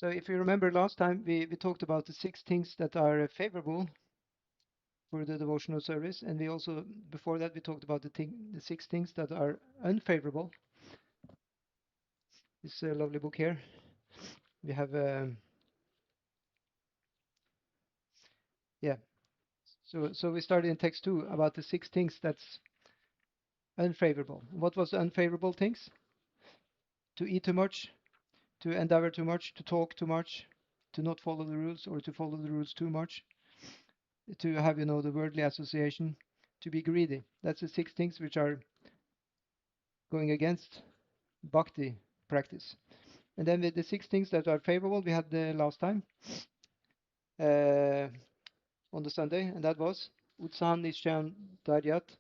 So if you remember last time, we talked about the 6 things that are favorable for the devotional service, and we also, before that, we talked about the 6 things that are unfavorable. This lovely book here. We have, yeah. So we started in text 2 about the 6 things that's unfavorable. What was the unfavorable things? To eat too much, to endeavor too much, to talk too much, to not follow the rules or to follow the rules too much, to have, the worldly association, to be greedy. That's the 6 things which are going against bhakti practice. And then the 6 things that are favorable, we had the last time uh, on the Sunday, and that was Utsahan Nishchan Daryat,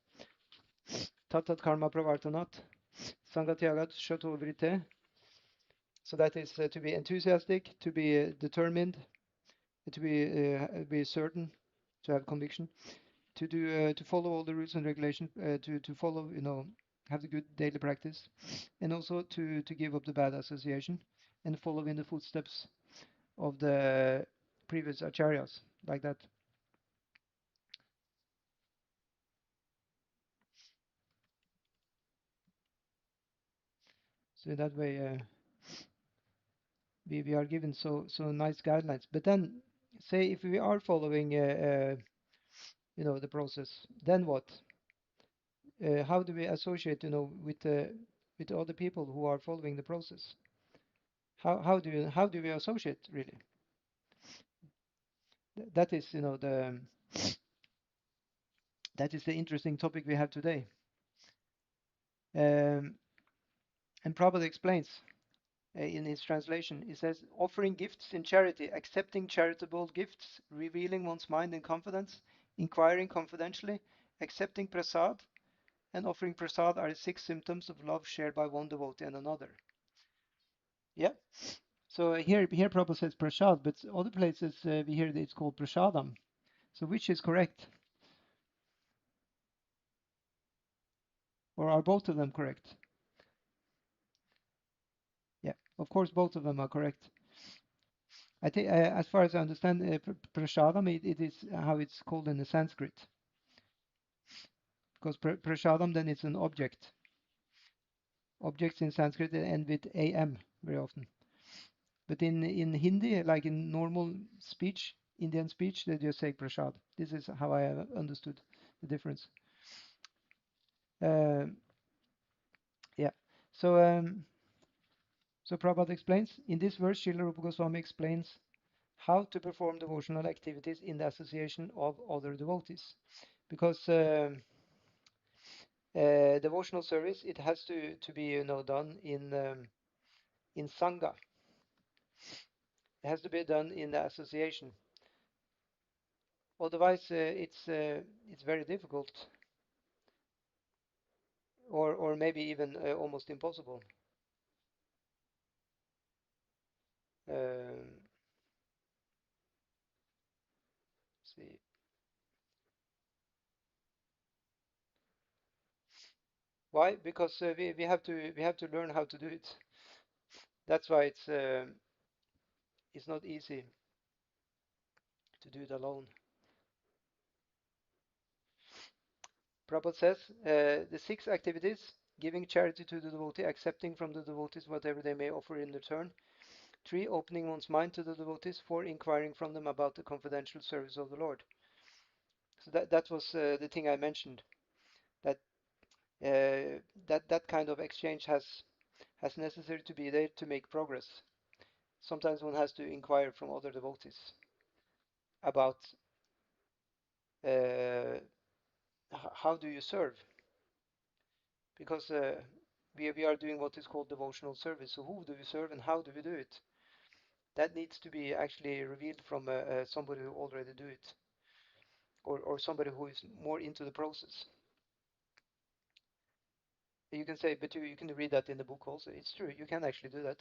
Tatat Karma Pravartanat, Sangatyagat Shatovrite. So that is to be enthusiastic, to be determined, to be certain, to have conviction, to follow all the rules and regulations, to follow, have the good daily practice, and also to give up the bad association and follow in the footsteps of the previous acharyas, like that. So that way, we are given so nice guidelines. But then, say if we are following, the process, then what? How do we associate, with other people who are following the process? How do we associate really? That is, that is the interesting topic we have today. Um, and Prabhupada explains in his translation. He says, offering gifts in charity, accepting charitable gifts, revealing one's mind in confidence, inquiring confidentially, accepting prasad, and offering prasad are the 6 symptoms of love shared by one devotee and another. Yeah. So here Prabhupada says prasad, but other places we hear that it's called prasadam. So which is correct? Or are both of them correct? Yeah, of course both of them are correct. I think, as far as I understand, prasadam, it is how it's called in the Sanskrit. Because prasadam then it's an object. Objects in Sanskrit end with am very often. But in Hindi, like in normal speech, Indian speech, they just say prasad. This is how I have understood the difference. Uh, yeah. So so Prabhupada explains in this verse, Srila Rupa Goswami explains how to perform devotional activities in the association of other devotees, because devotional service, it has to be done in sangha. It has to be done in the association. Otherwise, it's very difficult, or maybe even almost impossible. Um, see, why? Because we have to learn how to do it. That's why it's not easy to do it alone. Prabhupada says the 6 activities: giving charity to the devotee, accepting from the devotees whatever they may offer in return. 3. Opening one's mind to the devotees. 4. Inquiring from them about the confidential service of the Lord. So that was the thing I mentioned. That that kind of exchange has necessary to be there to make progress. Sometimes one has to inquire from other devotees about uh, how do you serve, because we are doing what is called devotional service. So who do we serve and how do we do it? That needs to be actually revealed from somebody who already do it, or somebody who is more into the process. You can say, but you can read that in the book also. It's true, you can actually do that,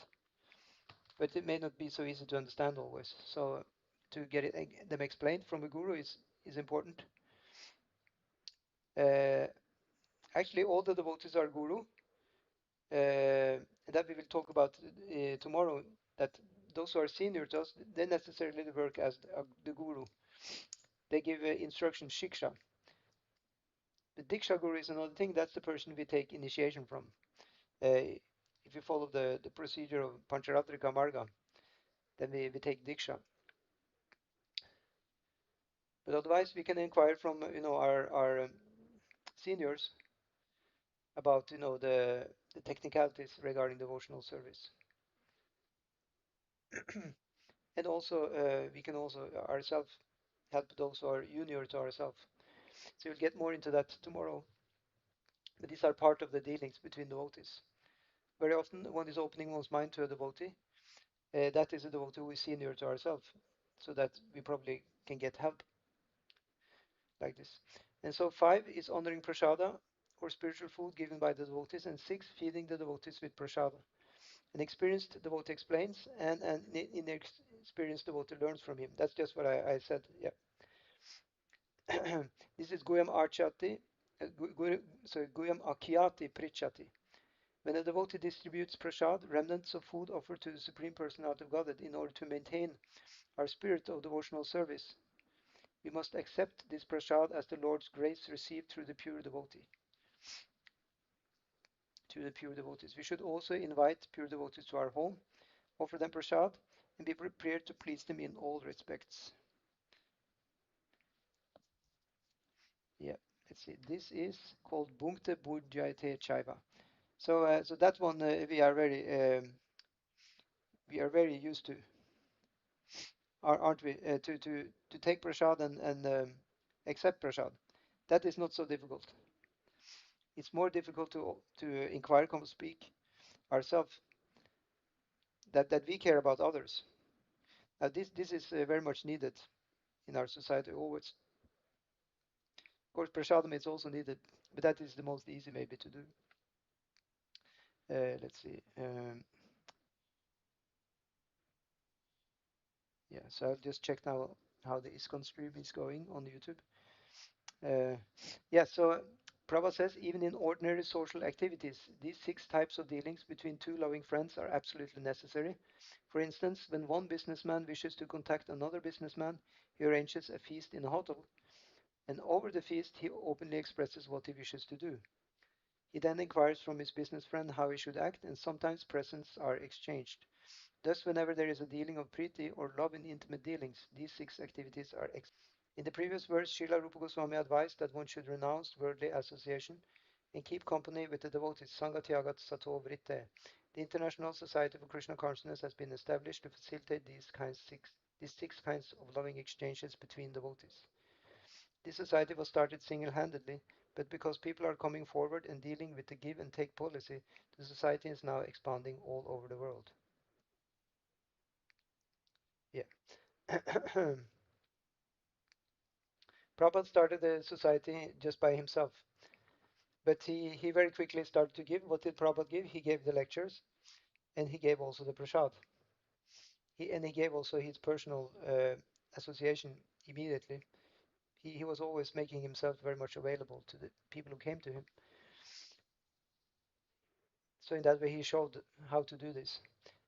but it may not be so easy to understand always. So to get them explained from a guru is important. Uh, Actually, all the devotees are guru. That we will talk about tomorrow. That those who are senior to us, they necessarily work as the guru. They give instruction, shiksha. The diksha guru is another thing. That's the person we take initiation from. If you follow the procedure of Pancharatrika Marga, then we take diksha. But otherwise, we can inquire from our seniors about the technicalities regarding devotional service. And also, we can also ourselves help those who are junior to ourselves. So we'll get more into that tomorrow. But these are part of the dealings between devotees. Very often, one is opening one's mind to a devotee. That is a devotee who is senior to ourselves, so that we probably can get help like this. And so 5 is honoring prasada or spiritual food given by the devotees, and 6, feeding the devotees with prasada. An experienced devotee explains, and an inexperienced devotee learns from him. That's just what I said. Yeah. This is Guyam Archati, Guyam Akyati Prichati. When a devotee distributes prasad, remnants of food offered to the Supreme Personality of Godhead, in order to maintain our spirit of devotional service, we must accept this prasad as the Lord's grace received through the pure devotee. To the pure devotees. We should also invite pure devotees to our home, offer them prasad, and be prepared to please them in all respects. Yeah, let's see. This is called Bhunkte Bhujayate Chaiva. So that one we are very used to, aren't we? To take prasad and accept prasad. That is not so difficult. It's more difficult to inquire, come speak ourselves, that we care about others. This is very much needed in our society always. Of course, prasadam is also needed, but that is the most easy maybe to do. Let's see. Yeah, so I'll just check now how the Iskcon stream is going on YouTube. Yeah, so Prabhupada says even in ordinary social activities, these 6 types of dealings between 2 loving friends are absolutely necessary. For instance, when one businessman wishes to contact another businessman, he arranges a feast in a hotel, and over the feast he openly expresses what he wishes to do. He then inquires from his business friend how he should act, and sometimes presents are exchanged. Thus, whenever there is a dealing of priti or love in intimate dealings, these 6 activities are in the previous verse, Srila Rupa Goswami advised that one should renounce worldly association and keep company with the devotees. Sangatyagat Sato Vritte. The International Society for Krishna Consciousness has been established to facilitate these 6 kinds of loving exchanges between devotees. This society was started single-handedly, but because people are coming forward and dealing with the give and take policy, the society is now expanding all over the world. Yeah. Prabhupada started the society just by himself, but he very quickly started to give. What did Prabhupada give? He gave the lectures, and he gave also the prasad. He gave also his personal association immediately. He was always making himself very much available to the people who came to him. So in that way, he showed how to do this.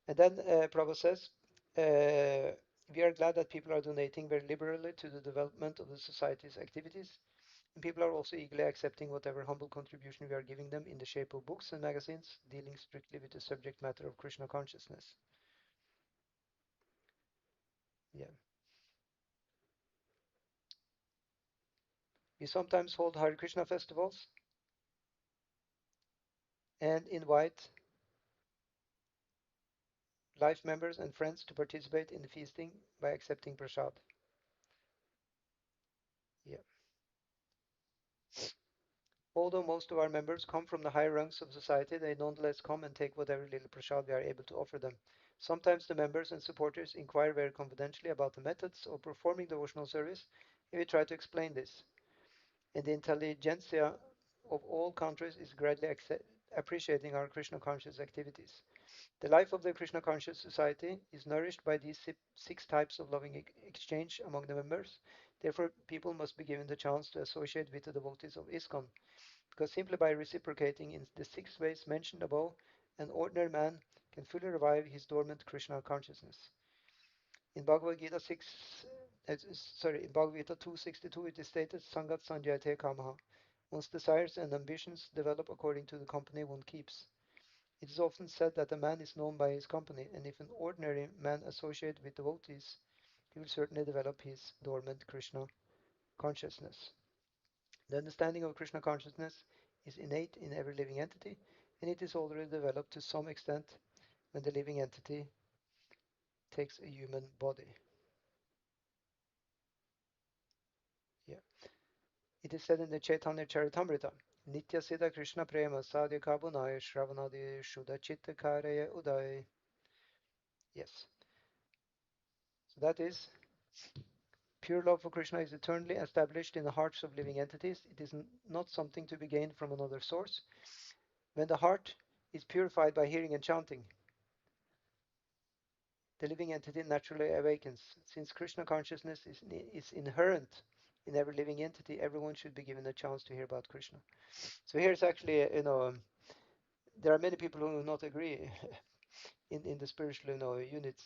And then Prabhupada says, we are glad that people are donating very liberally to the development of the society's activities. And people are also eagerly accepting whatever humble contribution we are giving them in the shape of books and magazines dealing strictly with the subject matter of Krishna consciousness. Yeah. We sometimes hold Hare Krishna festivals and invite life members and friends to participate in the feasting by accepting prasad. Yeah. Although most of our members come from the higher rungs of society, they nonetheless come and take whatever little prasad we are able to offer them. Sometimes the members and supporters inquire very confidentially about the methods of performing devotional service, and we try to explain this. And the intelligentsia of all countries is greatly appreciating our Krishna conscious activities. The life of the Krishna conscious society is nourished by these 6 types of loving exchange among the members. Therefore, people must be given the chance to associate with the devotees of Iskcon, because simply by reciprocating in the 6 ways mentioned above, an ordinary man can fully revive his dormant Krishna consciousness. In Bhagavad Gita 6, in Bhagavad Gita 262, it is stated, Sangat Sanjayate Kamaha. One's desires and ambitions develop according to the company one keeps. It is often said that a man is known by his company, and if an ordinary man associates with devotees, he will certainly develop his dormant Krishna consciousness. The understanding of Krishna consciousness is innate in every living entity, and it is already developed to some extent when the living entity takes a human body. Yeah. It is said in the Chaitanya Charitamrita, Nitya Siddha Krishna Prema Sadhya Kabunaya Shravanadi Shuddha Chitta Karaya Uday. Yes. So that is, pure love for Krishna is eternally established in the hearts of living entities. It is not something to be gained from another source. When the heart is purified by hearing and chanting, the living entity naturally awakens. Since Krishna consciousness is inherent in every living entity, everyone should be given a chance to hear about Krishna. So here's actually, there are many people who do not agree in the spiritual, units.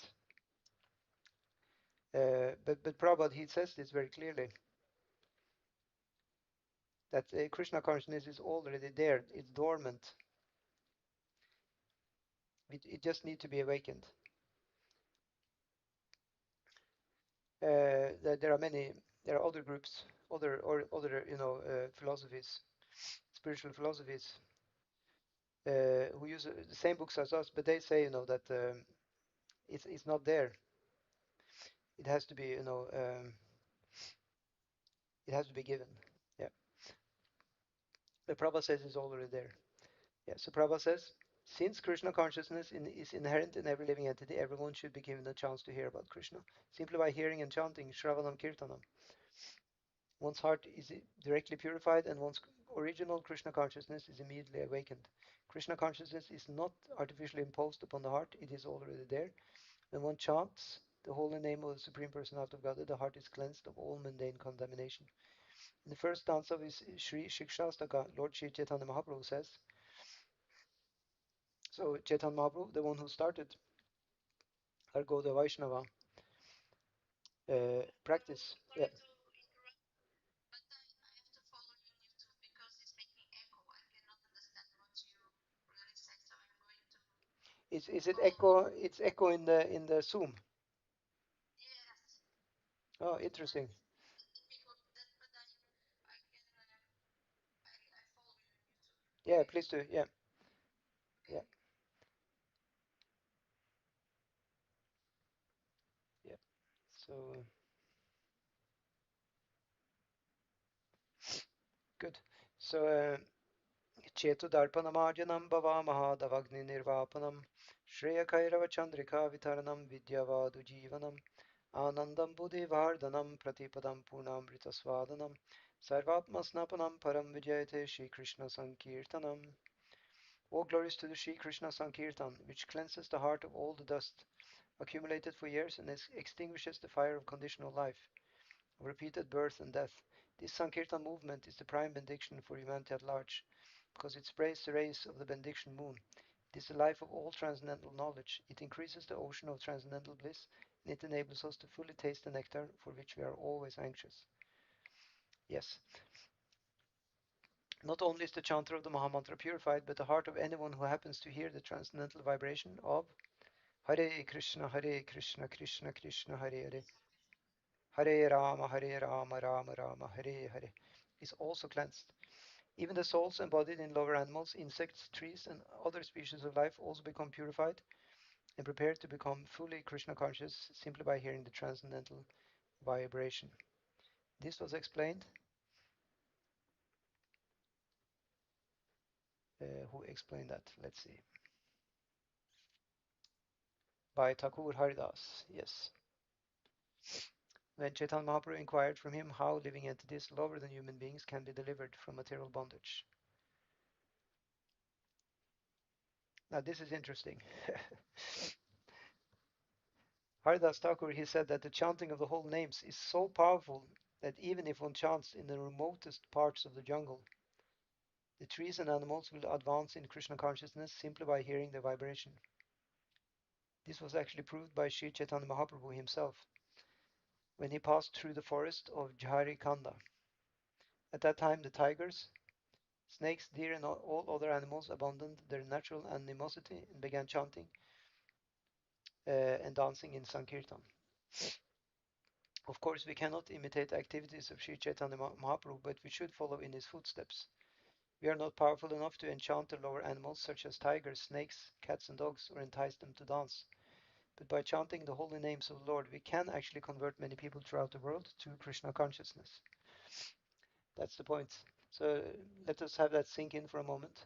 But Prabhupada, he says this very clearly, that Krishna consciousness is already there. It's dormant. It just needs to be awakened. There are many. There are other groups, other philosophies, spiritual philosophies, who use the same books as us, but they say that it's not there. It has to be it has to be given. Yeah, but Prabhupada says it's already there. Yeah, so Prabhupada says, since Krishna consciousness is inherent in every living entity, everyone should be given a chance to hear about Krishna simply by hearing and chanting Shravanam Kirtanam. One's heart is directly purified and one's original Krishna consciousness is immediately awakened. Krishna consciousness is not artificially imposed upon the heart, it is already there. When one chants the holy name of the Supreme Personality of Godhead, the heart is cleansed of all mundane contamination. In the first stanza of his Sri Shikshastaka, Lord Sri Chaitanya Mahaprabhu says, so Chaitanya Mahaprabhu, the one who started our Gaudiya Vaishnava practice. Yeah. Is it echo? It's echo in the Zoom. Oh, interesting. Yeah, please do. Yeah, yeah, yeah. So good. So Chetu Darpanamarjanam Bhavamaha Davagni Nirvapanam Shreya Kairava Chandrika Vitaranam Vidyavadu Jivanam Anandam Buddhi Vardhanam Pratipadam Purnamrita Swadanam Sarvatma Snapanam Param Vijayate Shri Krishna Sankirtanam. All glories to the Shri Krishna Sankirtan, which cleanses the heart of all the dust accumulated for years and extinguishes the fire of conditional life, of repeated birth and death. This Sankirtan movement is the prime benediction for humanity at large, because it sprays the rays of the benediction moon. It is the life of all transcendental knowledge. It increases the ocean of transcendental bliss, and it enables us to fully taste the nectar for which we are always anxious. Yes, not only is the chanter of the Mahamantra purified, but the heart of anyone who happens to hear the transcendental vibration of Hare Krishna, Krishna Krishna, Hare Rama, Rama Rama, Hare Hare, is also cleansed. Even the souls embodied in lower animals, insects, trees, and other species of life also become purified and prepared to become fully Krishna conscious simply by hearing the transcendental vibration. This was explained. Who explained that? Let's see. By Thakur Haridas. Yes. When Chaitanya Mahaprabhu inquired from him how living entities lower than human beings can be delivered from material bondage. Now this is interesting. Haridas Thakur, he said that the chanting of the whole names is so powerful that even if one chants in the remotest parts of the jungle, the trees and animals will advance in Krishna consciousness simply by hearing the vibration. This was actually proved by Sri Chaitanya Mahaprabhu himself when he passed through the forest of Jharikanda. At that time, the tigers, snakes, deer, and all other animals abandoned their natural animosity and began chanting and dancing in Sankirtan. Of course, we cannot imitate the activities of Sri Chaitanya Mahaprabhu, but we should follow in his footsteps. We are not powerful enough to enchant the lower animals such as tigers, snakes, cats, and dogs, or entice them to dance. But by chanting the holy names of the Lord, we can actually convert many people throughout the world to Krishna consciousness. That's the point. So let us have that sink in for a moment.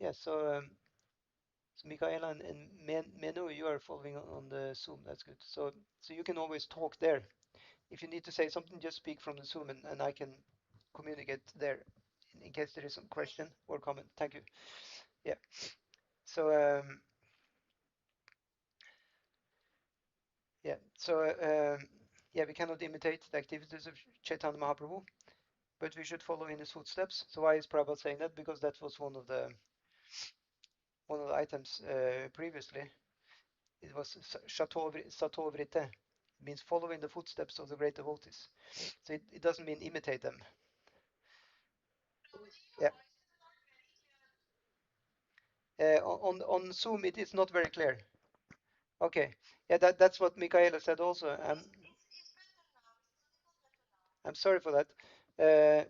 Yeah, so Michaela and Menu, you are following on the Zoom. That's good. So you can always talk there. If you need to say something, just speak from the Zoom, and I can communicate there in case there is some question or comment. Thank you. Yeah. So yeah. Yeah, we cannot imitate the activities of Chaitanya Mahaprabhu, but we should follow in his footsteps. So why is Prabhupada saying that? Because that was one of the items previously. It was Satovrite. It means follow in the footsteps of the great devotees. So it doesn't mean imitate them. Yeah. On Zoom, it is not very clear. Okay. Yeah, that's what Michaela said also. I'm sorry for that.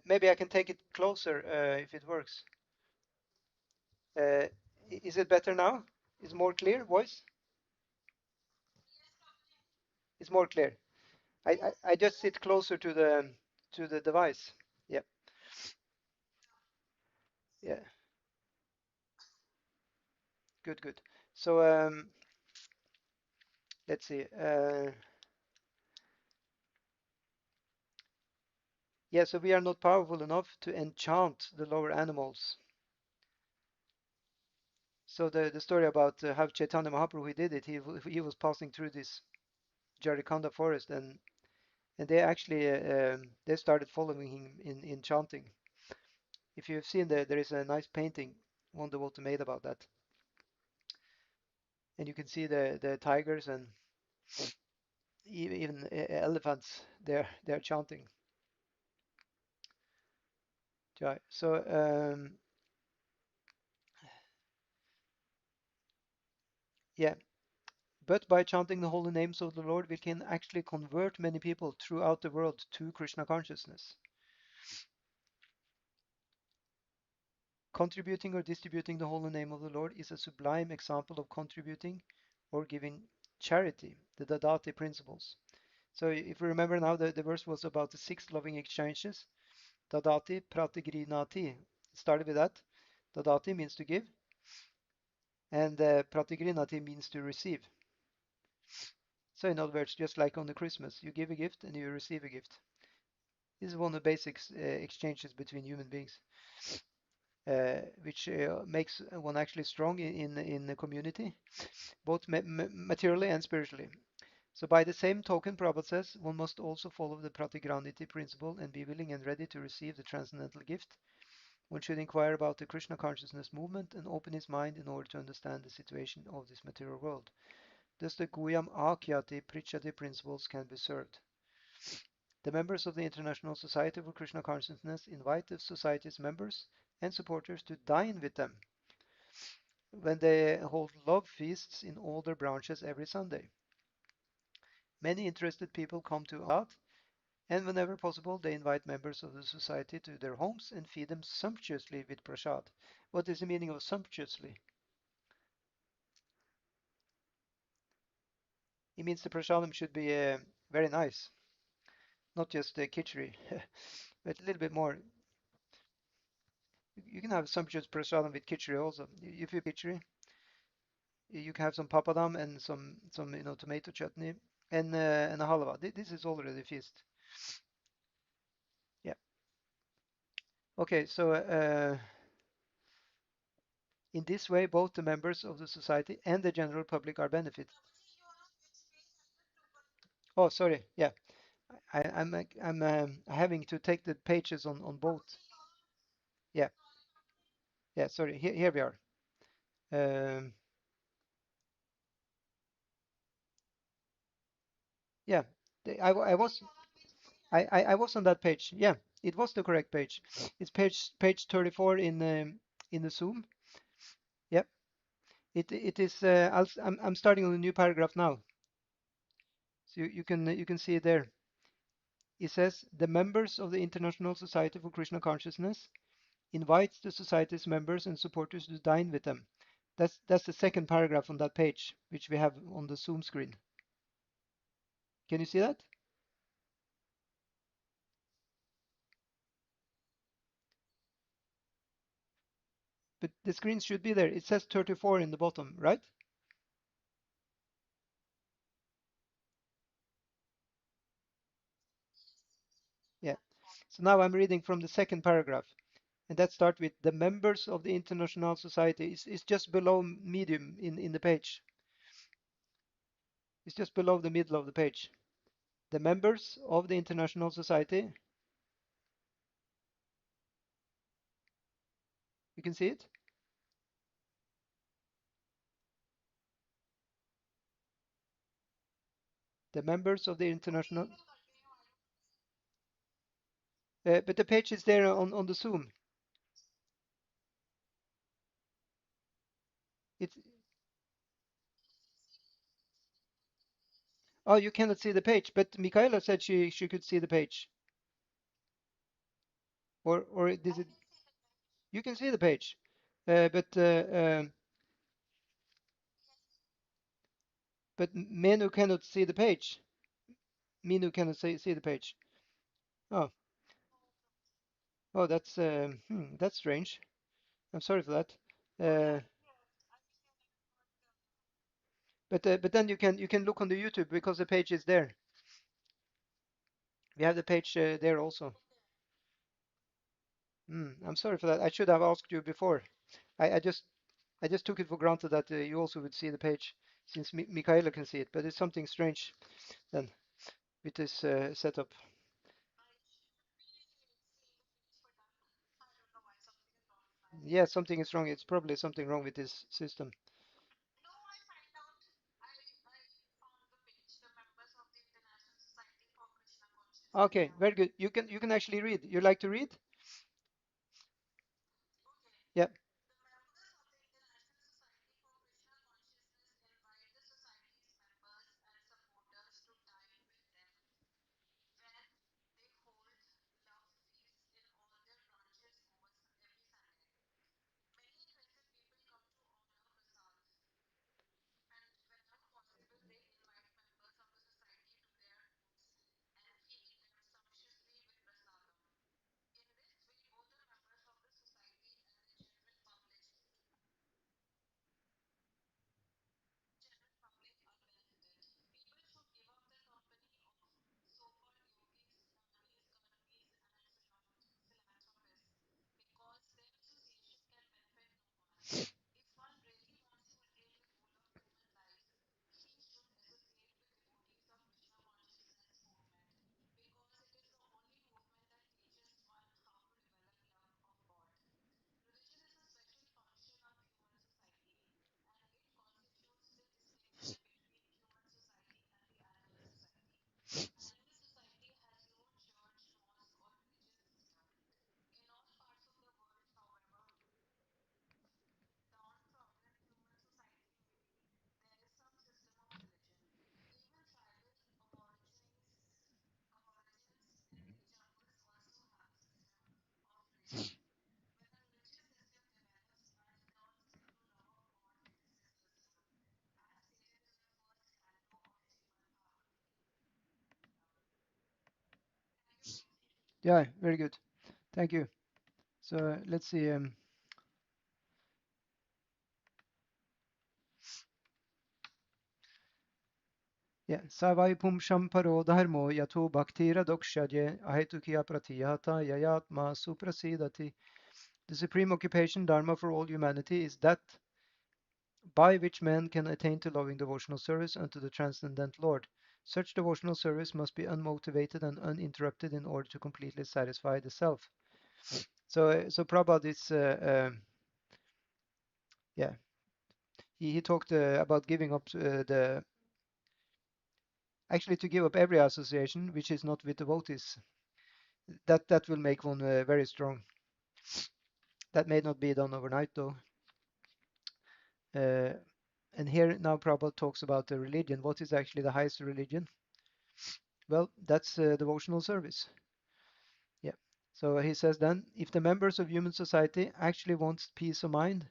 Maybe I can take it closer if it works. Is it better now? Is more clear voice? It's more clear. I just sit closer to the device. Yeah. Yeah. Good, good. So let's see. Yeah, so we are not powerful enough to enchant the lower animals. So the story about how Chaitanya Mahaprabhu he did it, he was passing through this Jarikhanda forest, and they actually they started following him in chanting. If you've seen there is a nice painting one devotee made about that, and you can see the tigers and even elephants. They're chanting. So yeah, but by chanting the holy names of the Lord, we can actually convert many people throughout the world to Krishna consciousness. Contributing or distributing the holy name of the Lord is a sublime example of contributing or giving charity, the Dadati principles. So if we remember now, the verse was about the six loving exchanges. Dadati pratigrinati. It started with that. Dadati means to give, and pratigrinati means to receive. So in other words, just like on the Christmas, you give a gift and you receive a gift. This is one of the basic exchanges between human beings, which makes one actually strong in the community, both materially and spiritually. So by the same token, Prabhupada says, one must also follow the pratigranity principle and be willing and ready to receive the transcendental gift. One should inquire about the Krishna consciousness movement and open his mind in order to understand the situation of this material world. Thus the Guyam Akyati Prichati principles can be served. The members of the International Society for Krishna Consciousness invite the society's members and supporters to dine with them when they hold love feasts in all their branches every Sunday. Many interested people come to Ahat, and whenever possible, they invite members of the society to their homes and feed them sumptuously with prasad. What is the meaning of sumptuously? It means the prasadam should be very nice, not just khichdi, but a little bit more. You can have sumptuous prasadam with khichdi also. If you khichdi, you can have some papadam and some tomato chutney and a halwa. This is already feast. Yeah. Okay, so in this way, both the members of the society and the general public are benefited. Oh, sorry. Yeah, I'm having to take the pages on both. Yeah, yeah. Sorry. Here we are. Um, Yeah, I was I was on that page. Yeah, it was the correct page. It's page 34 in the Zoom. Yep. It is. I'm starting on a new paragraph now, so you can see it there. It says the members of the International Society for Krishna Consciousness invites the society's members and supporters to dine with them. That's the second paragraph on that page, which we have on the Zoom screen. Can you see that? But the screen should be there. It says 34 in the bottom, right? Yeah. So now I'm reading from the second paragraph, and that starts with the members of the International Society. It's just below medium in the page. It's just below the middle of the page. The members of the International Society. You can see it. The members of the International. But the page is there on the Zoom. It's oh, you cannot see the page, but Michaela said she could see the page. Or is it? You can see the page, but Menu cannot see the page. Minu cannot see the page. Oh, oh, that's strange. I'm sorry for that. Uh, but then you can look on the YouTube because the page is there. We have the page there also. I'm sorry for that. I should have asked you before. I just took it for granted that you also would see the page since Michaela can see it. But it's something strange then with this setup. Yeah, something is wrong. It's probably something wrong with this system. Okay, very good. You can actually read. You like to read? Yeah. Yeah, very good. Thank you. So let's see. Yeah, Savai Pumsham Paro Dharmo Yato Bhaktira Dokshadye Ahetukiya Pratiyata Yayatma Suprasidati. The supreme occupation Dharma for all humanity is that by which man can attain to loving devotional service unto the transcendent Lord. Such devotional service must be unmotivated and uninterrupted in order to completely satisfy the self. So Prabhupada is, yeah, he talked about giving up the actually to give up every association which is not with devotees. That will make one very strong. That may not be done overnight though. Uh, and here now Prabhupada talks about the religion. What is actually the highest religion? Well, that's devotional service. Yeah. So he says then, if the members of human society actually want peace of mind,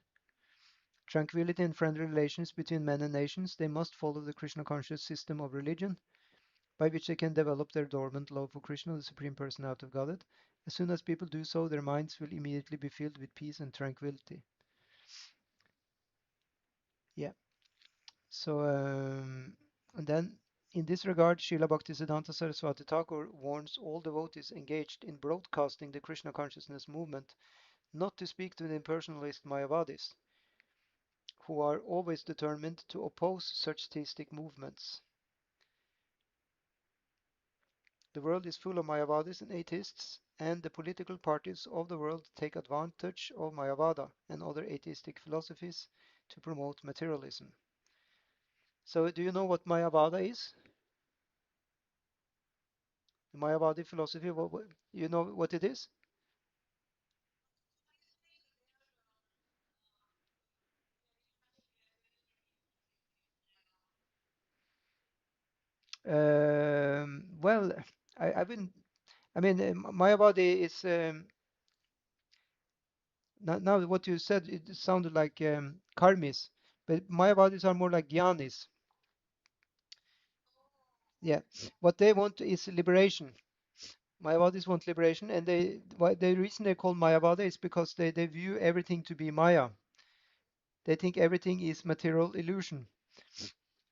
tranquility and friendly relations between men and nations, they must follow the Krishna conscious system of religion by which they can develop their dormant love for Krishna, the Supreme Personality of Godhead. As soon as people do so, their minds will immediately be filled with peace and tranquility. Yeah. So, and then in this regard, Srila Bhaktisiddhanta Saraswati Thakur warns all devotees engaged in broadcasting the Krishna consciousness movement not to speak to the impersonalist Mayavadis, who are always determined to oppose such theistic movements. The world is full of Mayavadis and atheists, and the political parties of the world take advantage of Mayavada and other atheistic philosophies to promote materialism. So, do you know what Mayavada is? The Mayavadi philosophy, you know what it is? Well, I wouldn't. I mean, Mayavadi is now what you said. It sounded like karmis, but Mayavadis are more like jnanis. Yeah, what they want is liberation. Mayavadis want liberation, and the reason they call Mayavada is because they view everything to be Maya. They think everything is material illusion.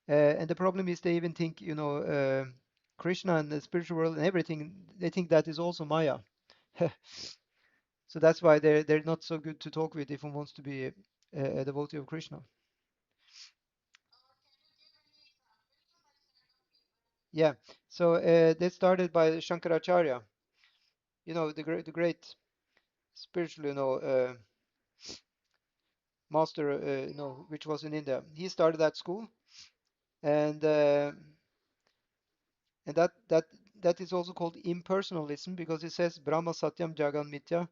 And the problem is they even think, Krishna and the spiritual world and everything, they think that is also Maya. So that's why they're not so good to talk with if one wants to be a devotee of Krishna. Yeah. So they started by Shankaracharya, the great spiritual, master, which was in India. He started that school, and uh, and that is also called impersonalism because it says Brahma Satyam Jagan Mithya.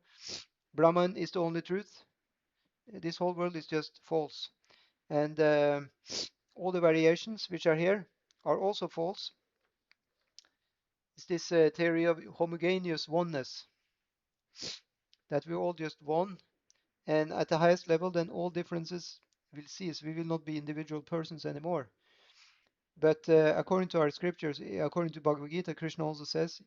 Brahman is the only truth. This whole world is just false, and all the variations which are here are also false. It's this theory of homogeneous oneness, that we're all just one, and at the highest level, then all differences will cease. We will not be individual persons anymore. But according to our scriptures, according to Bhagavad Gita, Krishna also says,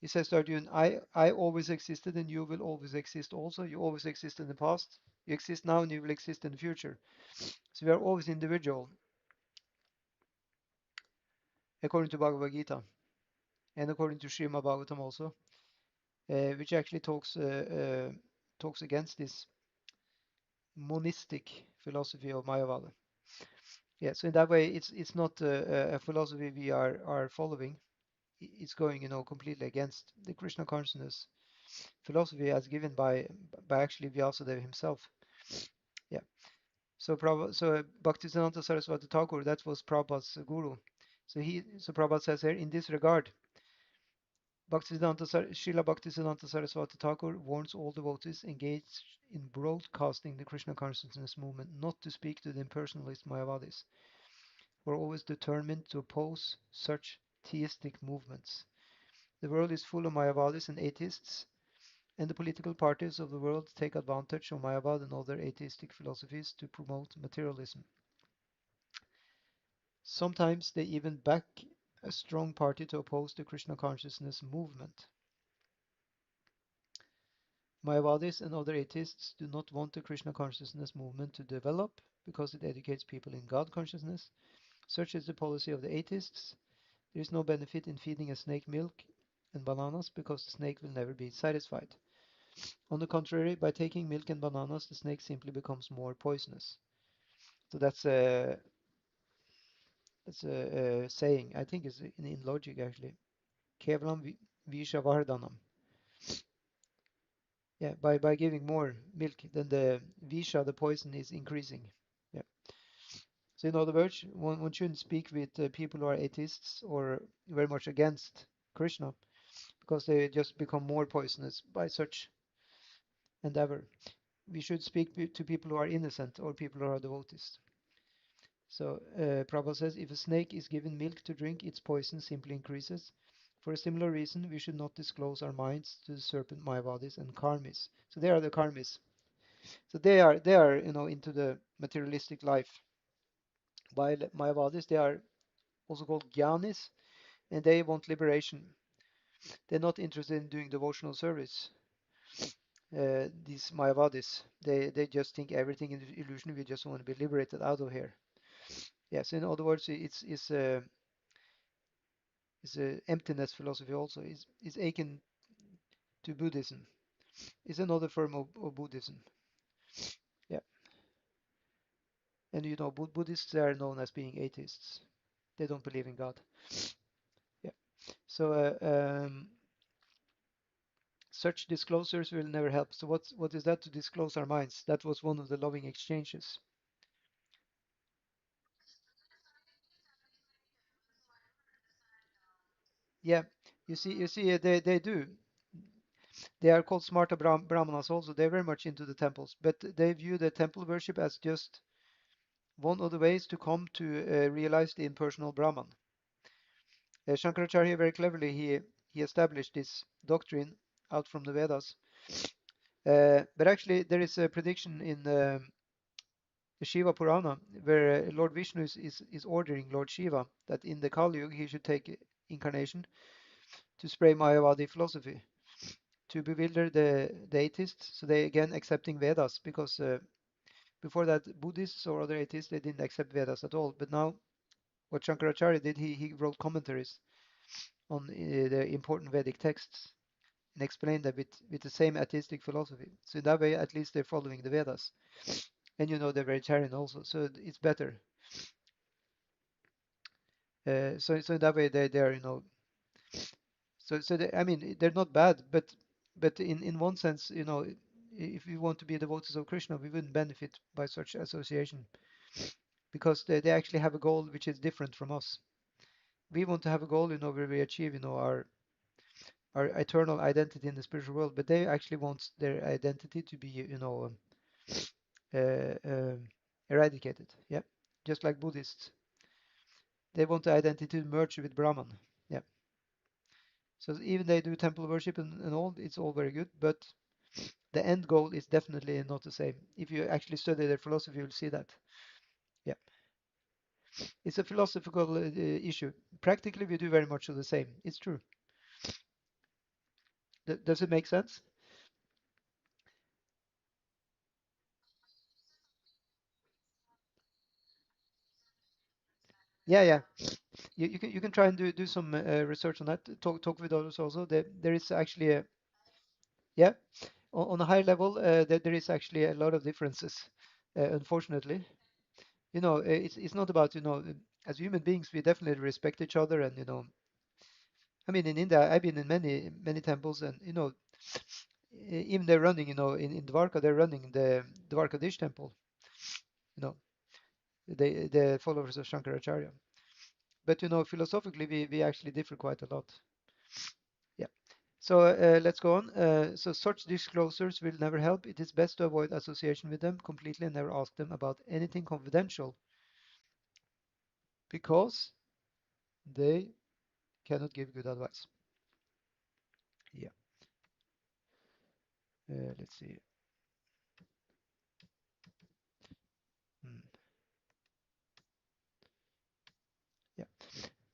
he says to Arjuna, I always existed and you will always exist also. You always exist in the past, you exist now, and you will exist in the future. So we are always individual, according to Bhagavad Gita, and according to Srimad Bhagavatam also, which actually talks against this monistic philosophy of Mayavada. Yeah, so in that way, it's not a philosophy we are following. It's going, completely against the Krishna consciousness philosophy as given by actually Vyasadeva himself. Yeah. So Bhaktisiddhanta Saraswati Thakur, that was Prabhupada's guru. So Prabhupada says here, in this regard, Srila Bhaktisiddhanta Saraswati Thakur warns all devotees engaged in broadcasting the Krishna consciousness movement not to speak to the impersonalist Mayavadis, who are always determined to oppose such theistic movements. The world is full of Mayavadis and atheists, and the political parties of the world take advantage of Mayavad and other atheistic philosophies to promote materialism. Sometimes they even back a strong party to oppose the Krishna consciousness movement. Mayavadis and other atheists do not want the Krishna consciousness movement to develop because it educates people in God consciousness. Such is the policy of the atheists. There is no benefit in feeding a snake milk and bananas because the snake will never be satisfied. On the contrary, by taking milk and bananas, the snake simply becomes more poisonous. So that's a saying. I think it's in logic actually. Kevalam vishavardhanam. Yeah, by giving more milk, then the visha, the poison, is increasing. Yeah. So in other words, one shouldn't speak with people who are atheists or very much against Krishna because they just become more poisonous by such endeavor. We should speak to people who are innocent or people who are devotees. So Prabhupada says, if a snake is given milk to drink, its poison simply increases. For a similar reason, we should not disclose our minds to the serpent Mayavadis and Karmis. So they are the Karmis. So they are into the materialistic life. While Mayavadis, they are also called Gyanis, and they want liberation. They're not interested in doing devotional service. These Mayavadis, they just think everything is illusion. We just want to be liberated out of here. Yes, in other words, it's a emptiness philosophy also. Is akin to Buddhism. It's another form of Buddhism. Yeah, and Buddhists are known as being atheists. They don't believe in God. Yeah. So such disclosures will never help. So what is that to disclose our minds? That was one of the loving exchanges. Yeah, you see, they do. They are called smarta brahmanas also. They're very much into the temples, but they view the temple worship as just one of the ways to come to realize the impersonal Brahman. Shankaracharya very cleverly he established this doctrine out from the Vedas. But actually, there is a prediction in the Shiva Purana where Lord Vishnu is ordering Lord Shiva that in the Kali Yuga he should take incarnation to spray Mayavadi philosophy to bewilder the atheists. So they again accepting Vedas because before that Buddhists or other atheists they didn't accept Vedas at all. But now what Shankaracharya did, he wrote commentaries on the important Vedic texts and explained that with the same atheistic philosophy. So in that way, at least they're following the Vedas. And they're vegetarian also, so it's better. So in that way, they are I mean they're not bad, but in one sense, if we want to be devotees of Krishna, we wouldn't benefit by such association because they actually have a goal which is different from us. We want to have a goal, where we achieve, our eternal identity in the spiritual world, but they actually want their identity to be, uh, um, eradicated. Yeah, just like Buddhists, they want the identity to merge with Brahman. Yeah, so even they do temple worship and all, it's all very good, but the end goal is definitely not the same. If you actually study their philosophy, you'll see that. Yeah, it's a philosophical issue. Practically, we do very much of the same. It's true. Does it make sense? Yeah, yeah. You can try and do some research on that. Talk with others also. There is actually yeah, on a high level there is actually a lot of differences. Unfortunately, it's not about as human beings we definitely respect each other and I mean in India I've been in many temples and even they're running in Dwarka they're running the Dwarkadish temple. You know the followers of Shankaracharya. But philosophically we actually differ quite a lot. Yeah. So let's go on. So such disclosures will never help. It is best to avoid association with them completely and never ask them about anything confidential because they cannot give good advice. Yeah. Let's see. Hmm. Yeah.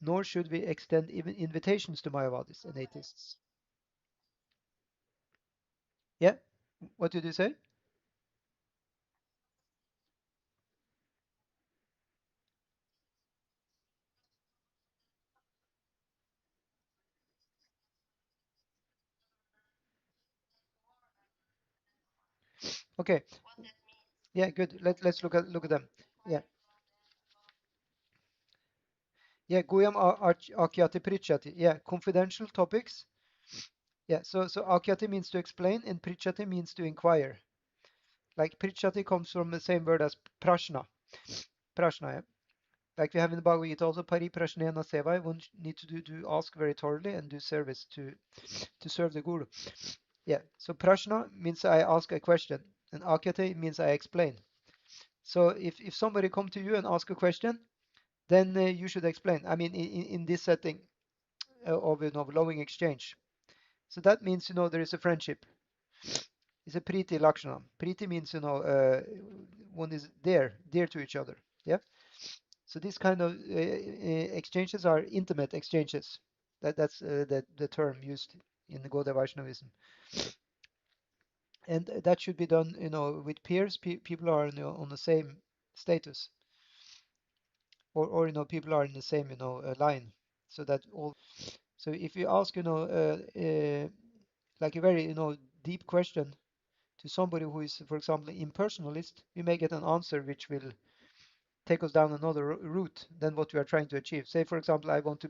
Nor should we extend even invitations to Mayavadis and atheists. Yeah. What did you say? Okay. Yeah. Good. Let's look at them. Yeah. Yeah. Guyam Akyati Prichati. Yeah. Confidential topics. Yeah. So Akyati means to explain, and Prichati means to inquire. Like Prichati comes from the same word as prashna. Prashna, yeah. Like we have in the Bhagavad Gita also, pari prashnena seva, one need to ask very thoroughly and do service to serve the Guru. Yeah, so prashna means I ask a question, and akyate means I explain. So if somebody come to you and ask a question, then you should explain. I mean, in this setting of loving exchange. So that means there is a friendship. It's a priti lakshana. Priti means one is dear to each other. Yeah. So these kind of exchanges are intimate exchanges. That's the term used in the Gaudiya Vaishnavism, and that should be done, with peers. People are on the same status, or people are in the same line, so that all. So if you ask like a very deep question to somebody who is, for example, impersonalist, you may get an answer which will take us down another route than what we are trying to achieve. Say, for example, I want to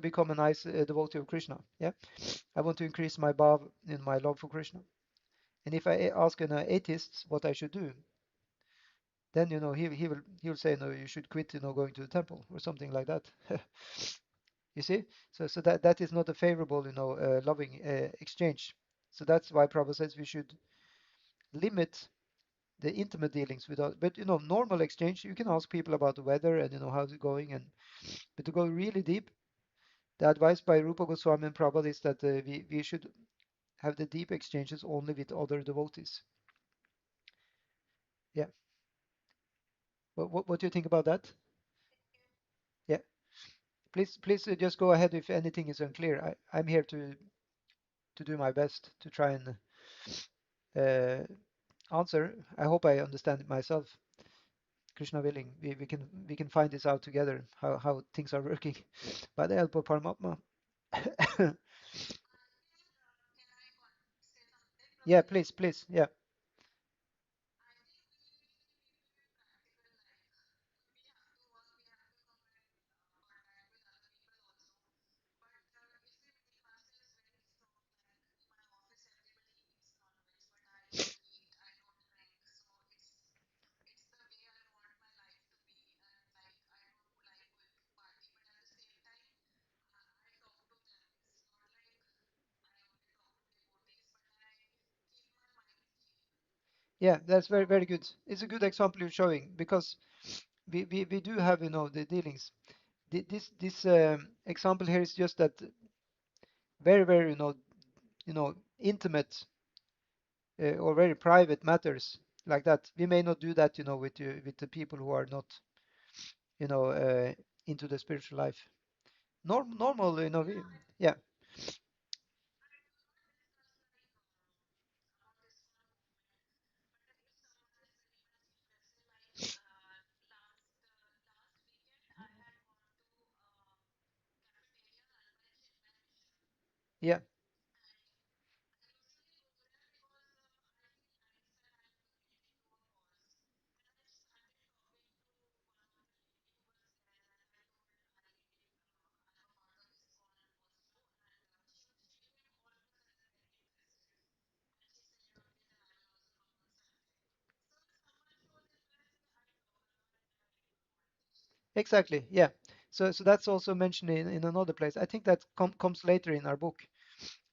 become a nice devotee of Krishna. Yeah, I want to increase my bhav in my love for Krishna. And if I ask an atheist what I should do, then he will say, no, you should quit going to the temple or something like that. You see, so that is not a favorable loving exchange. So that's why Prabhupada says we should limit the intimate dealings without, but normal exchange, you can ask people about the weather and how's it going, and but to go really deep, the advice by Rupa Goswami and Prabhupada is that we should have the deep exchanges only with other devotees. Yeah. What do you think about that? Yeah. Please just go ahead if anything is unclear. I'm here to do my best to try and uh, answer. I hope I understand it myself. Krishna willing, we can find this out together, how things are working by the help of Paramatma. Yeah, please. Yeah. Yeah, that's very good. It's a good example you're showing, because we do have the dealings. This example here is just that very intimate or very private matters like that. We may not do that with the people who are not you know uh, into the spiritual life. Normal, yeah, yeah, exactly, yeah. So that's also mentioned in another place. I think that comes later in our book,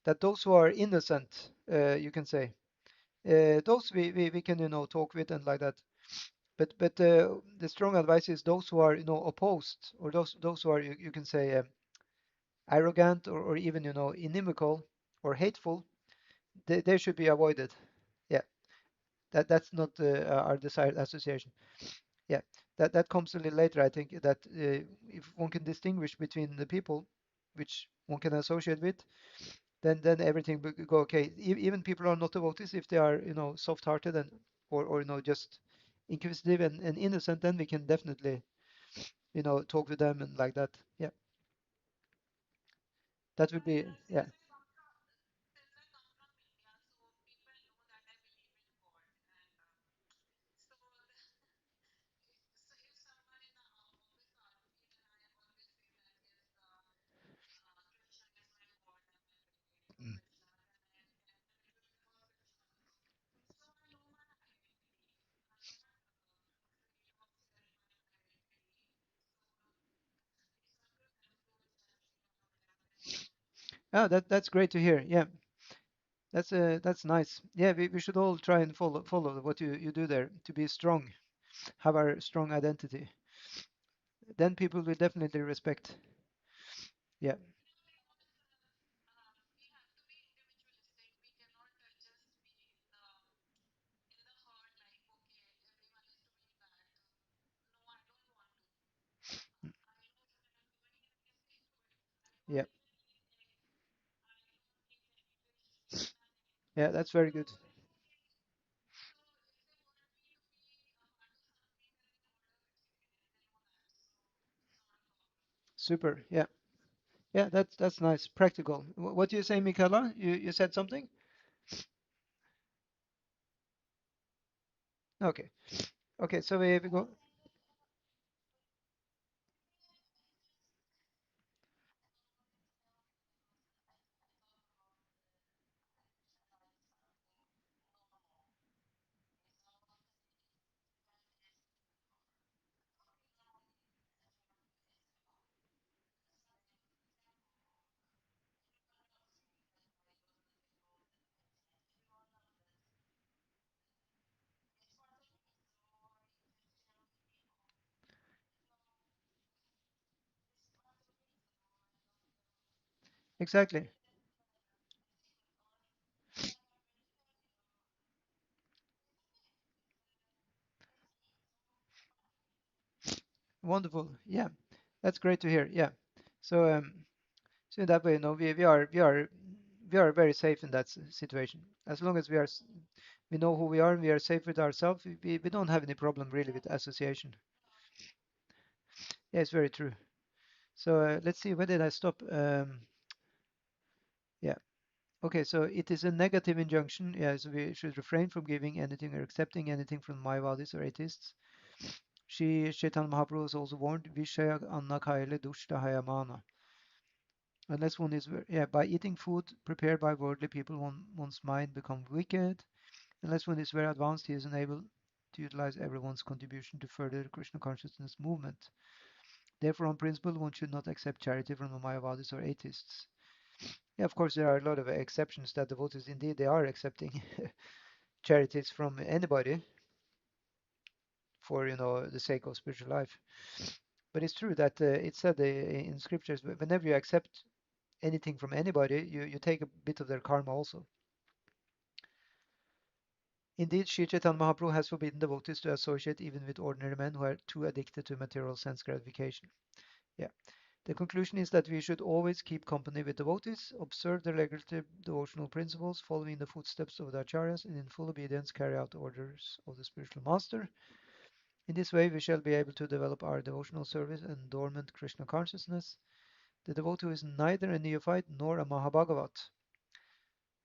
that those who are innocent, you can say, those we can talk with and like that. But the strong advice is those who are opposed, or those who are, you can say, arrogant, or even inimical or hateful. They should be avoided. Yeah, that's not our desired association. Yeah, that comes a little later. I think that if one can distinguish between the people which one can associate with, then everything will go okay. Even people who are not devotees, if they are soft-hearted, and or just inquisitive and innocent, then we can definitely talk with them and like that. Yeah, that would be, yeah. Mm. Oh, that's great to hear. Yeah, that's nice. Yeah, we should all try and follow what you do there to be strong, have our strong identity. Then people will definitely respect. Yeah, yeah, yeah. That's very good. Super. Yeah, yeah. That's nice. Practical. What do you say, Michaela? You said something? Okay. Okay. So we go. Exactly. Wonderful. Yeah, that's great to hear. Yeah. So so in that way, we are very safe in that situation. As long as we know who we are and we are safe with ourselves, we don't have any problem really with association. Yeah, it's very true. So let's see, where did I stop? Yeah. Okay, so it is a negative injunction. Yeah, so we should refrain from giving anything or accepting anything from Mayavadis or atheists. Chaitanya Mahaprabhu is also warned, Vishaya Annakaile Dushta Hayamana. Unless one is, yeah, by eating food prepared by worldly people, one's mind becomes wicked. Unless one is very advanced, he is unable to utilize everyone's contribution to further Krishna consciousness movement. Therefore, on principle, one should not accept charity from the Mayavadis or atheists. Yeah, of course, there are a lot of exceptions that devotees indeed they are accepting charities from anybody for the sake of spiritual life. But it's true that it's said in scriptures whenever you accept anything from anybody, you take a bit of their karma also. Indeed, Sri Chaitanya Mahaprabhu has forbidden devotees to associate even with ordinary men who are too addicted to material sense gratification. Yeah. The conclusion is that we should always keep company with devotees, observe the regulative devotional principles, following the footsteps of the acharyas, and in full obedience carry out the orders of the spiritual master. In this way, we shall be able to develop our devotional service and dormant Krishna consciousness. The devotee who is neither a neophyte nor a Mahabhagavat,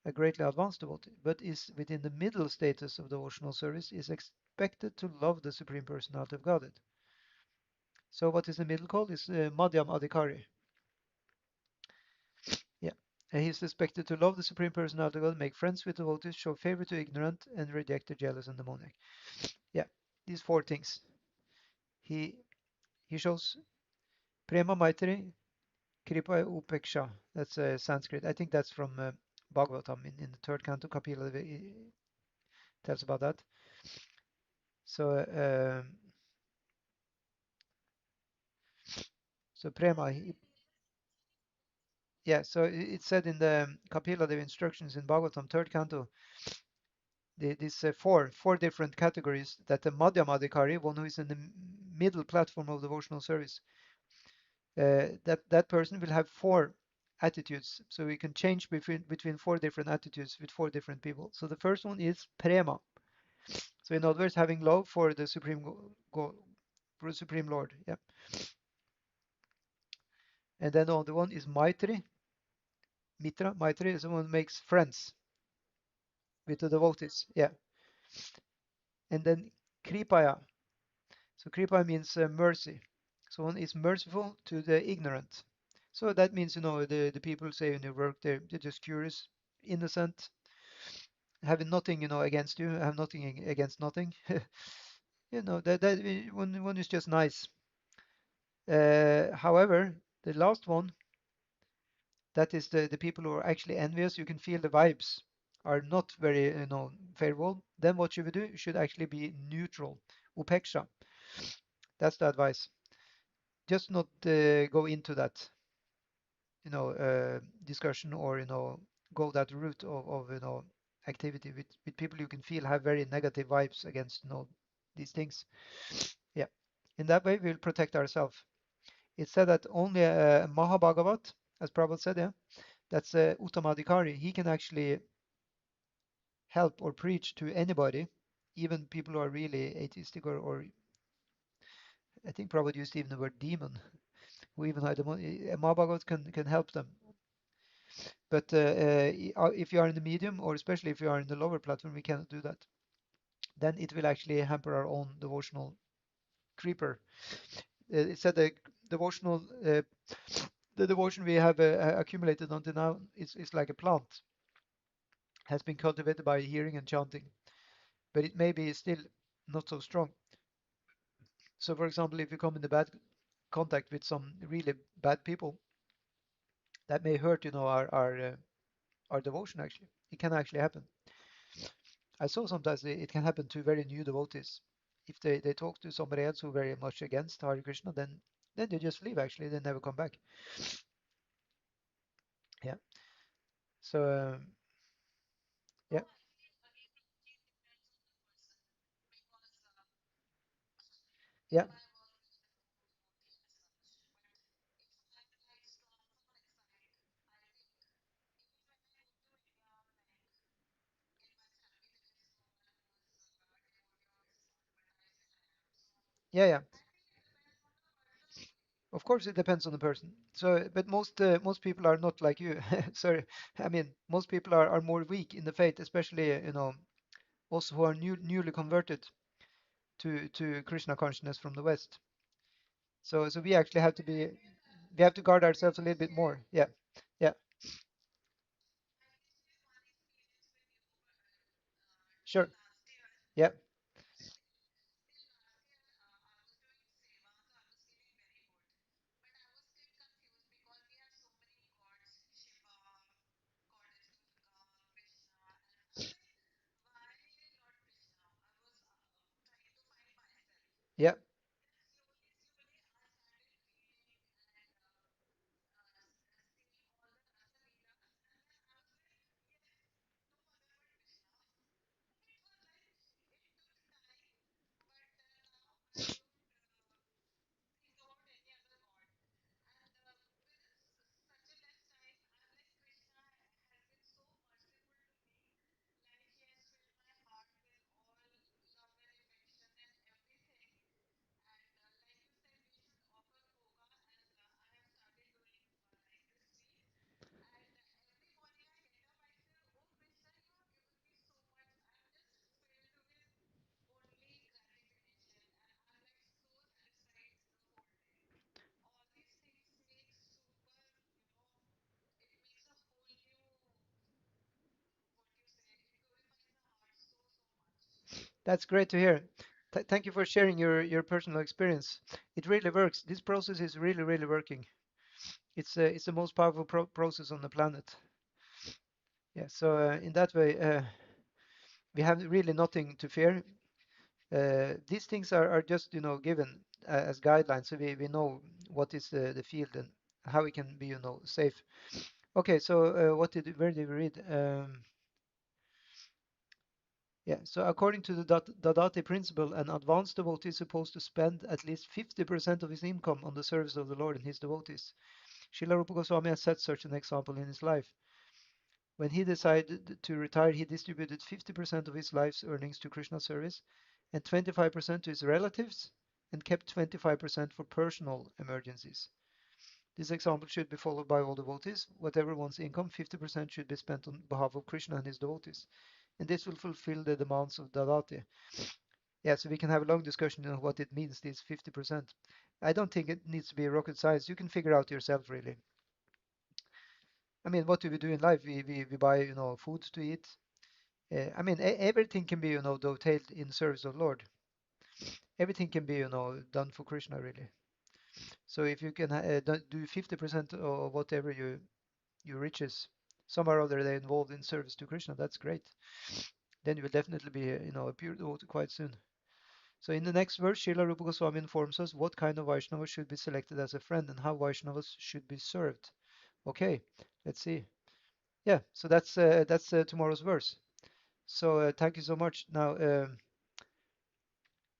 a greatly advanced devotee, but is within the middle status of devotional service, is expected to love the Supreme Personality of Godhead. So what is the middle called? Is Madhyam Adhikari. Yeah. And he is expected to love the Supreme Personality of God, make friends with devotees, show favor to ignorant, and reject the jealous and demoniac. Yeah, these four things. He he shows Prema Maitri, Kripa Upeksha. That's Sanskrit. I think that's from Bhagavatam in the third canto, Kapila tells about that. So so Prema, yeah. So it's said in the Kapila the instructions in Bhagavatam third canto. These four different categories that the Madhyamadikari, one who is in the middle platform of devotional service, that person will have four attitudes. So we can change between four different attitudes with four different people. So the first one is prema. So in other words, having love for the for the Supreme Lord. Yeah. And then the other one is maitri. Mitra. Maitri is someone who makes friends with the devotees. Yeah. And then kripaya. So kripa means mercy. So one is merciful to the ignorant. So that means, the people say in your work, they're just curious, innocent, having nothing, against you, have nothing against nothing. That one is just nice. However, the last one, that is the people who are actually envious. You can feel the vibes are not very, favorable. Then what you would do, you should actually be neutral. Upeksha. That's the advice. Just not go into that, discussion, or, go that route of activity with people you can feel have very negative vibes against, these things. Yeah. In that way, we'll protect ourselves. It said that only Mahabhagavat, as Prabhupada said, yeah, that's Uttamadhikari. He can actually help or preach to anybody, even people who are really atheistic, or I think Prabhupada used even the word demon, who even had Mahabhagavat can help them. But if you are in the medium, or especially if you are in the lower platform, we cannot do that. Then it will actually hamper our own devotional creeper. It said devotional, the devotion we have accumulated until now is like a plant, has been cultivated by hearing and chanting, but it may be still not so strong. So, for example, if you come in the bad contact with some really bad people, that may hurt, our devotion. Actually, it can actually happen. I saw sometimes it can happen to very new devotees. If they talk to somebody else who very much against Hare Krishna, then they just leave. Actually, they never come back. Yeah. So yeah, yeah, yeah, yeah. Of course, it depends on the person. So, but most people are not like you. Sorry, I mean, most people are more weak in the faith, especially also who are newly converted to Krishna consciousness from the West. So we actually have to we have to guard ourselves a little bit more. Yeah, yeah, sure. Yeah, yeah. That's great to hear. Thank you for sharing your personal experience. It really works. This process is really, really working. It's the most powerful process on the planet. Yeah. So in that way, we have really nothing to fear. These things are just given as guidelines, so we know what is the field and how we can be safe. Okay. So where did we read? Yeah, so according to the Dadati principle, an advanced devotee is supposed to spend at least 50% of his income on the service of the Lord and his devotees. Srila Rupa Goswami has set such an example in his life. When he decided to retire, he distributed 50% of his life's earnings to Krishna service and 25% to his relatives, and kept 25% for personal emergencies. This example should be followed by all devotees. Whatever one's income, 50% should be spent on behalf of Krishna and his devotees. And this will fulfill the demands of Dadati. Yeah, so we can have a long discussion on what it means, this 50%. I don't think it needs to be rocket science. You can figure out yourself, really. I mean, what do we do in life? We buy, food to eat. I mean, everything can be, dovetailed in service of Lord. Everything can be, done for Krishna, really. So if you can do 50% of whatever you your riches, some or other they're involved in service to Krishna. That's great. Then you will definitely be, a pure devotee quite soon. So in the next verse, Srila Rupa Goswami informs us what kind of Vaishnava should be selected as a friend and how Vaishnavas should be served. Okay, let's see. Yeah, so that's tomorrow's verse. So thank you so much. Now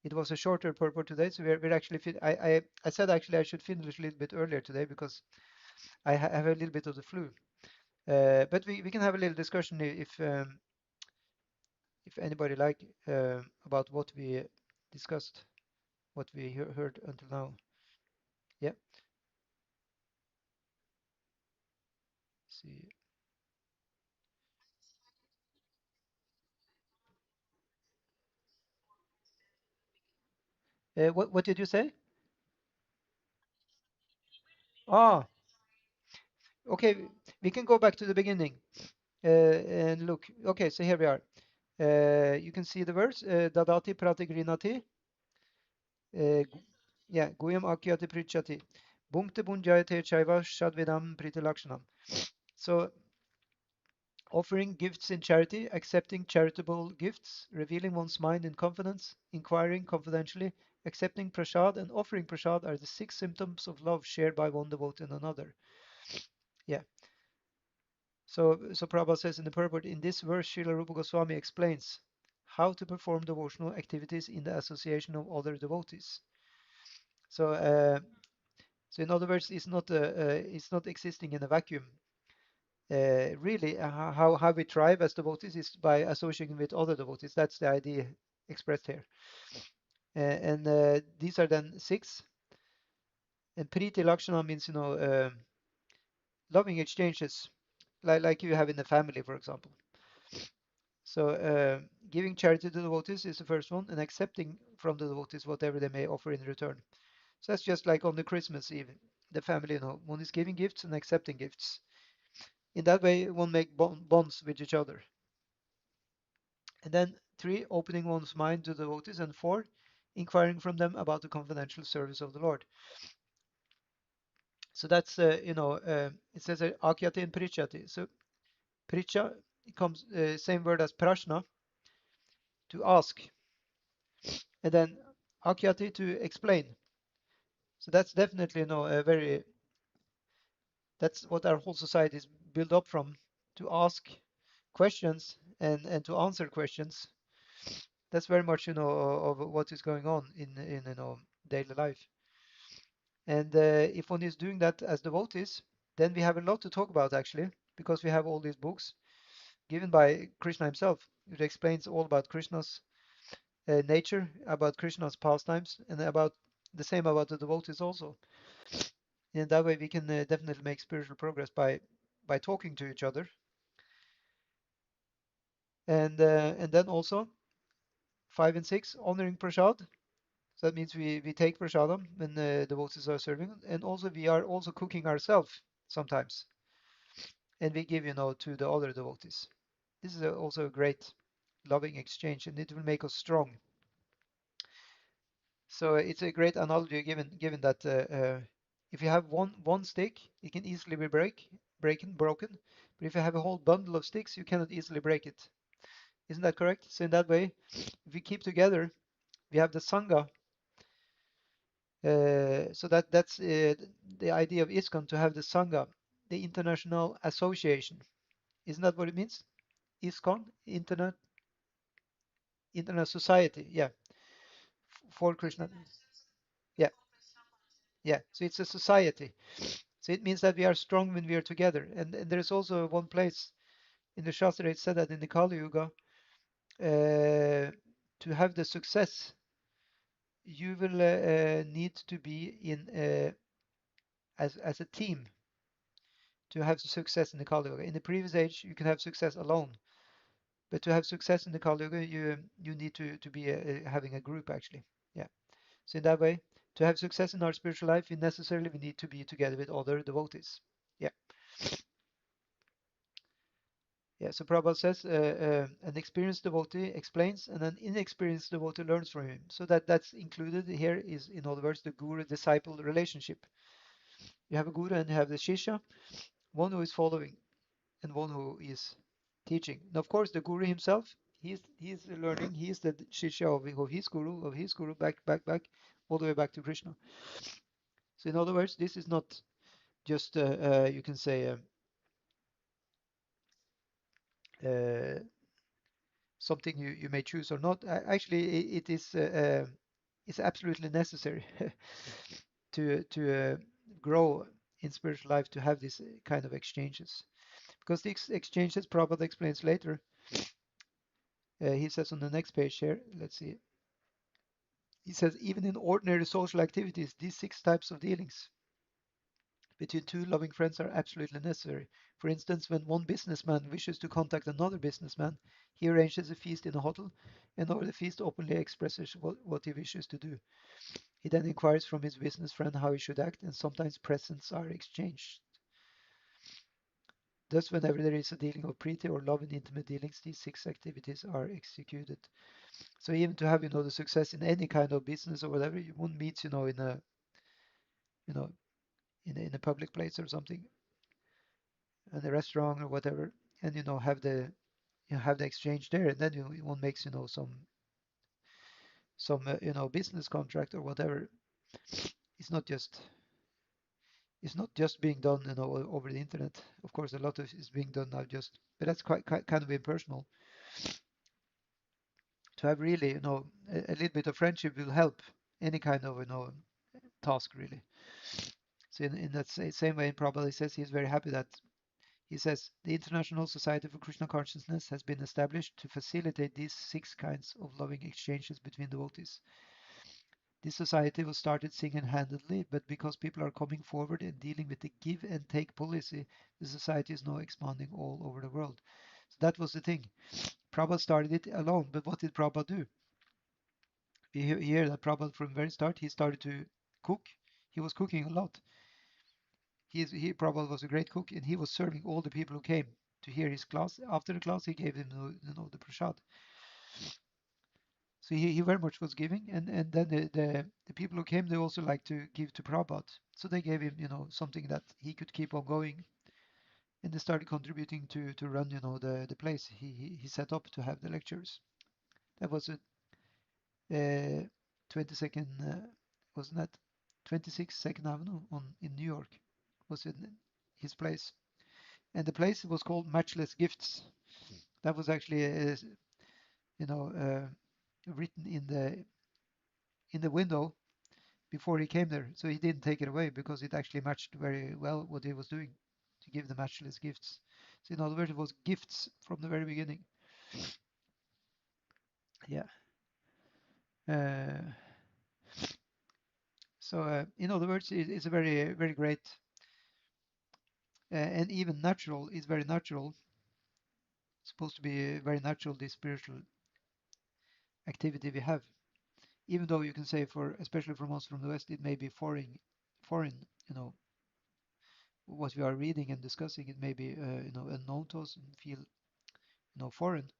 it was a shorter purport today, so we're actually I said actually I should finish a little bit earlier today because I have a little bit of the flu. But we can have a little discussion if anybody like about what we discussed, what we heard until now. Yeah. See. What did you say? Ah, okay. We can go back to the beginning and look. Okay, so here we are. You can see the verse. Dadati pratigrinati. Uh, yeah, Guyam akyati prichati. Bhunkte bunjayate chaiva shadvedam pritilakshanam. So offering gifts in charity, accepting charitable gifts, revealing one's mind in confidence, inquiring confidentially, accepting prasad, and offering prasad are the 6 symptoms of love shared by one devotee and another. Yeah. So Prabhupada says in the purport, in this verse, Srila Rupa Goswami explains how to perform devotional activities in the association of other devotees. So, so in other words, it's not existing in a vacuum. Really, how we thrive as devotees is by associating with other devotees. That's the idea expressed here. And these are then 6. And Priti Lakshana means, loving exchanges, like you have in the family, for example. So giving charity to devotees is the first one, and accepting from the devotees whatever they may offer in return. So that's just like on the Christmas Eve, the family, one is giving gifts and accepting gifts. In that way, one make bonds with each other. And then 3, opening one's mind to the devotees, and 4, inquiring from them about the confidential service of the Lord. So that's, it says akyati and prichati. So pricha comes same word as prashna, to ask, and then akyati to explain. So that's definitely, a very, that's what our whole society is built up from, to ask questions and to answer questions. That's very much, of what is going on in daily life. And if one is doing that as devotees, then we have a lot to talk about actually, because we have all these books given by Krishna himself. It explains all about Krishna's nature, about Krishna's pastimes, and about the same about the devotees also. In that way, we can definitely make spiritual progress by talking to each other, and then also 5 and 6, honoring prasad. So that means we take prasadam when the devotees are serving, and also we are also cooking ourselves sometimes, and we give to the other devotees. This is also a great loving exchange, and it will make us strong. So it's a great analogy given that if you have one stick, it can easily be broken. But if you have a whole bundle of sticks, you cannot easily break it. Isn't that correct? So in that way, if we keep together, we have the sangha. So that's the idea of Iskcon, to have the sangha, the international association. Isn't that what it means? Iskcon, internet society. Yeah, for Krishna. Yeah, yeah. So it's a society. So it means that we are strong when we are together. And there's also one place in the Shastra it said that in the Kali Yuga, to have the success, you will need to be in as a team to have success in the Kali Yuga. In the previous age, you can have success alone, but to have success in the Kali Yuga, you need to be having a group actually. Yeah. So in that way, to have success in our spiritual life, we need to be together with other devotees. Yeah. Yeah, so Prabhupada says an experienced devotee explains and an inexperienced devotee learns from him. So that's included here is, in other words, the guru-disciple relationship. You have a guru and you have the shishya, one who is following and one who is teaching. And of course, the guru himself, he's learning. He is the shishya of his guru, back, all the way back to Krishna. So in other words, this is not just you can say uh, something you may choose or not. Actually, it is it's absolutely necessary to grow in spiritual life to have these kind of exchanges. Because these exchanges, Prabhupada explains later, he says on the next page here, let's see, he says, even in ordinary social activities, these six types of dealings between two loving friends are absolutely necessary. For instance, when one businessman wishes to contact another businessman, he arranges a feast in a hotel and over the feast openly expresses what he wishes to do. He then inquires from his business friend how he should act, and sometimes presents are exchanged. Thus, whenever there is a dealing of priti or love in intimate dealings, these six activities are executed. So even to have, the success in any kind of business or whatever, one meets, you know, in a public place or something, in a restaurant or whatever, and have the exchange there, and then one makes, some business contract or whatever. It's not just it's not just being done, over the internet. Of course, a lot of is being done now but that's quite kind of impersonal. To have really, a little bit of friendship will help any kind of, task really. So in that same way, Prabhupada says he's very happy that he says the International Society for Krishna Consciousness has been established to facilitate these six kinds of loving exchanges between devotees. This society was started single-handedly, but because people are coming forward and dealing with the give and take policy, the society is now expanding all over the world. So that was the thing. Prabhupada started it alone, but what did Prabhupada do? We hear that Prabhupada from the very start, he started to cook. He was cooking a lot. He Prabhupada was a great cook, and he was serving all the people who came to hear his class. After the class, he gave them, the prasad. So he very much was giving, and then the people who came, they also like to give to Prabhupada. So they gave him, something that he could keep on going, and they started contributing to run, the place he set up to have the lectures. That was a 22nd, wasn't that 26th Second Avenue in New York was in his place, and the place was called Matchless Gifts. That was actually, you know, uh, written in the window before he came there. So he didn't take it away because it actually matched very well what he was doing to give the matchless gifts. So in other words, it was gifts from the very beginning. Yeah. Uh, so in other words, it's a very very great and even natural. It's very natural. It's supposed to be very natural. This spiritual activity we have, even though you can say for especially from us from the West, it may be foreign. What we are reading and discussing, it may be unknown to us and feel foreign.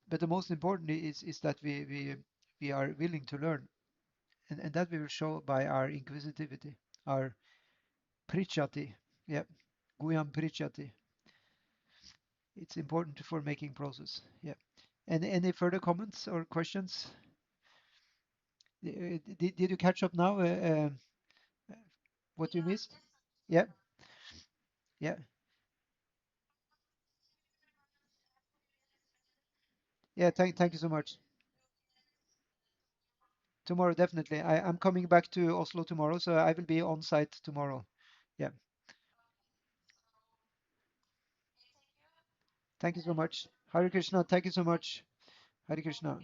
But the most important is that we are willing to learn, and that we will show by our inquisitivity, our prichati. Yeah, guyam prichati. It's important for making process. Yeah. And any further comments or questions? Did you catch up now? What you missed? Yeah, yeah, yeah. Thank you so much. Tomorrow, definitely. I'm coming back to Oslo tomorrow, so I will be on site tomorrow. Yeah. Thank you so much. Hare Krishna. Thank you so much. Hare Krishna.